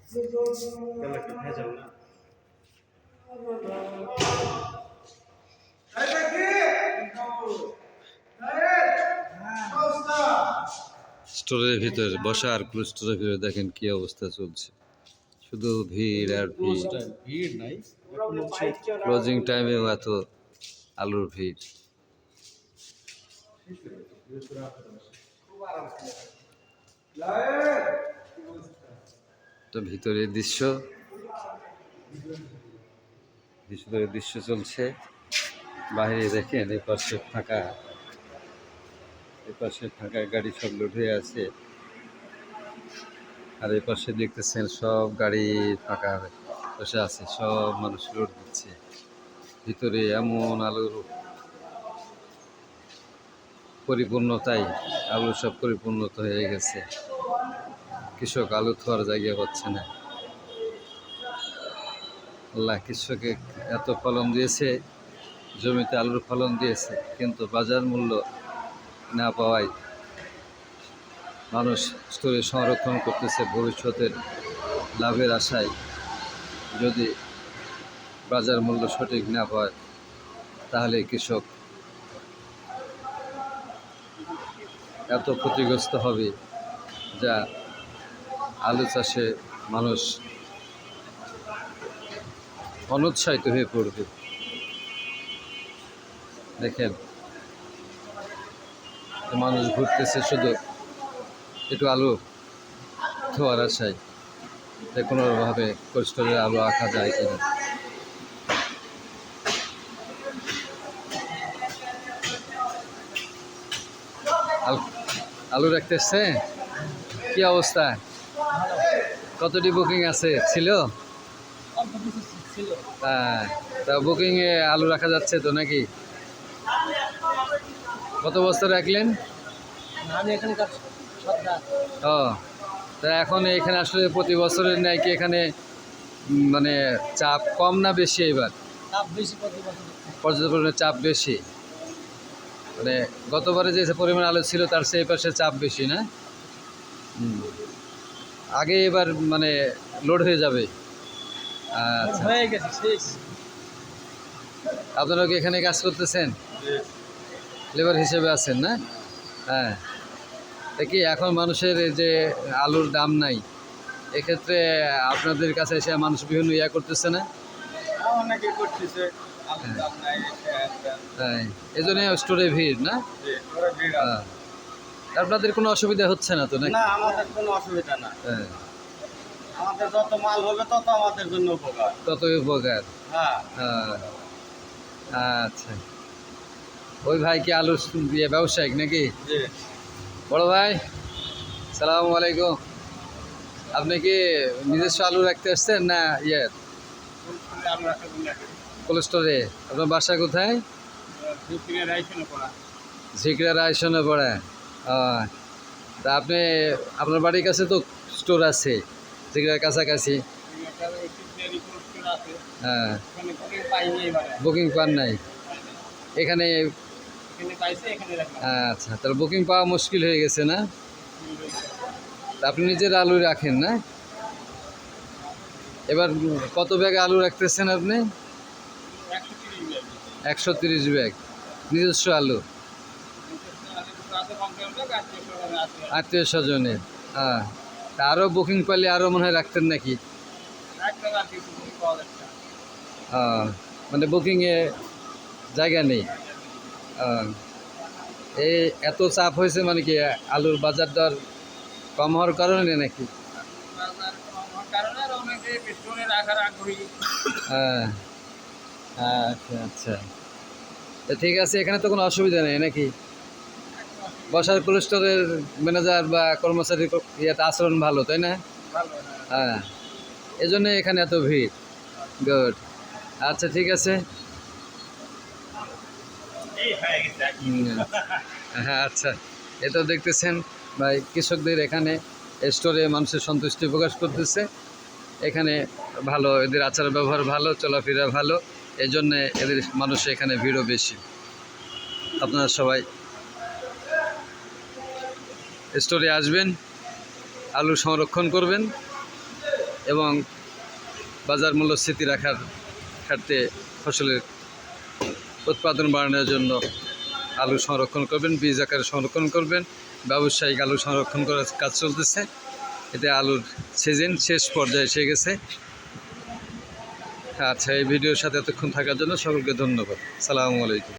তাহলে একটা ভেজাল না। স্টোরের ভিতরে বসা আর কোল্ড স্টোরের ভিতরে দেখেন কি অবস্থা চলছে, শুধু ভিড় আর ভিড়। ভিড় নাই, এখন হচ্ছে ক্লোজিং টাইমেও এত আলুর ভিড়। তো ভিতরের দৃশ্য চলছে। বাইরে দেখেন এপাশে ফাঁকা গাড়ি সব লোড হয়ে আছে, আর এপাশে দেখতেছেন সব গাড়ি ফাঁকা বসে আছে, সব মানুষ লোড দিচ্ছে। ভিতরে এমন আলুর পরিপূর্ণতাই, আলু সব পরিপূর্ণতা হয়ে গেছে। কৃষক আলু থোয়ার জায়গা পাচ্ছে না। আল্লাহ কৃষকে এত ফলন দিয়েছে, জমিতে আলুর ফলন দিয়েছে, কিন্তু বাজার মূল্য না পাওয়ায় মানুষ স্টোরে সংরক্ষণ করতেছে ভবিষ্যতের লাভের আশায়। যদি বাজার মূল্য সঠিক না পায় তাহলে কৃষক এত ক্ষতিগ্রস্ত হবে যা আলু চাষে মানুষ অনুৎসাহিত হয়ে পড়বে। দেখেন মানুষ ঘুরতেছে শুধু একটু আলু ধোয়ার আশায়, যে কোনোভাবে কোল্ড স্টোরে আলু রাখা যায় কিনা। আলু রাখতে এসছে, কি অবস্থা? কতটি বুকিং ছিল? হ্যাঁ, তা বুকিংয়ে আলু রাখা যাচ্ছে তো নাকি? কত বস্তা রাখলেন? ও, তা এখন এখানে আসলে প্রতি বছরের ন্যায় কি এখানে মানে চাপ কম না বেশি? এবার পর্যটনের চাপ বেশি, মানে গতবারে যে পরিমাণ আলু ছিল তার সেই পাশে চাপ বেশি না? আগে এবার মানে লোড হয়ে যাবে। আচ্ছা, আপনারা কি এখানে কাজ করতেছেন? লেবার হিসেবে আছেন না? হ্যাঁ, কি এখন মানুষের যে আলুর দাম নাই, এক্ষেত্রে আপনাদের কাছে এসে মানুষ বিভিন্ন করতেছে না? হ্যাঁ, এই জন্য স্টোরে ভিড় না? হ্যাঁ, আপনাদের কোনো অসুবিধা হচ্ছে না তো নাকি? না, আমাদের কোনো অসুবিধা না। হ্যাঁ, আমাদের যত মাল হবে তত আমাদের জন্য উপকার। ততই উপকার। হ্যাঁ, আচ্ছা, ওই ভাই কি আলু ব্যবসায়িক নাকি? জি। বড় ভাই, সালাম আলাইকুম। আপনি কি নিজস্ব আলু রাখতে আসছেন না কোল্ড স্টোরে? আপনার বাসা কোথায়? ঝিকড়া রায়সনে পড়ে। তা আপনার বাড়ির কাছে তো স্টোর আছে ঝিকড়ার কাছাকাছি? হ্যাঁ, বুকিং পান নাই এখানে? আচ্ছা, তাহলে বুকিং পাওয়া মুশকিল হয়ে গেছে না? তা আপনি নিজের আলু রাখেন না? এবার কত ব্যাগ আলু রাখতেছেন আপনি? 130 ব্যাগ নিজস্ব আলু, আত্মীয় স্বজনের। হ্যাঁ, তা আরও বুকিং পেলে আরও মনে হয় রাখতেন নাকি? মানে বুকিংয়ে জায়গা নেই। এই এত চাপ হয়েছে মানে কি আলুর বাজার দর কম হওয়ার কারণে নাকি? হ্যাঁ, আচ্ছা আচ্ছা, তো ঠিক আছে, এখানে তো কোনো অসুবিধা নেই নাকি? বসার কোল্ড স্টোরের ম্যানেজার বা কর্মচারীর ইয়েতে আচরণ ভালো, তাই না? হ্যাঁ, এই জন্যে এখানে এত ভিড়। গুড, আচ্ছা ঠিক আছে। হ্যাঁ, আচ্ছা, এটা দেখতেছেন ভাই, কৃষকদের এখানে স্টোরে মানুষের সন্তুষ্টি প্রকাশ করতেছে। এখানে ভালো, এদের আচার ব্যবহার ভালো, চলাফেরা ভালো, এই জন্যে এদের মানুষ এখানে ভিড়ও বেশি। আপনারা সবাই স্টোরে আসবেন, আলু সংরক্ষণ করবেন এবং বাজার মূল্য স্থিতি রাখার ক্ষেত্রে ফসলের উৎপাদন বাড়ানোর জন্য আলু সংরক্ষণ করবেন, বীজ আকারে সংরক্ষণ করবেন। ব্যবসায়িক আলু সংরক্ষণ করার কাজ চলতেছে। এতে আলুর সিজন শেষ পর্যায়ে এসে গেছে। আচ্ছা, এই ভিডিওর সাথে এতক্ষণ থাকার জন্য সকলকে ধন্যবাদ। সালামু আলাইকুম।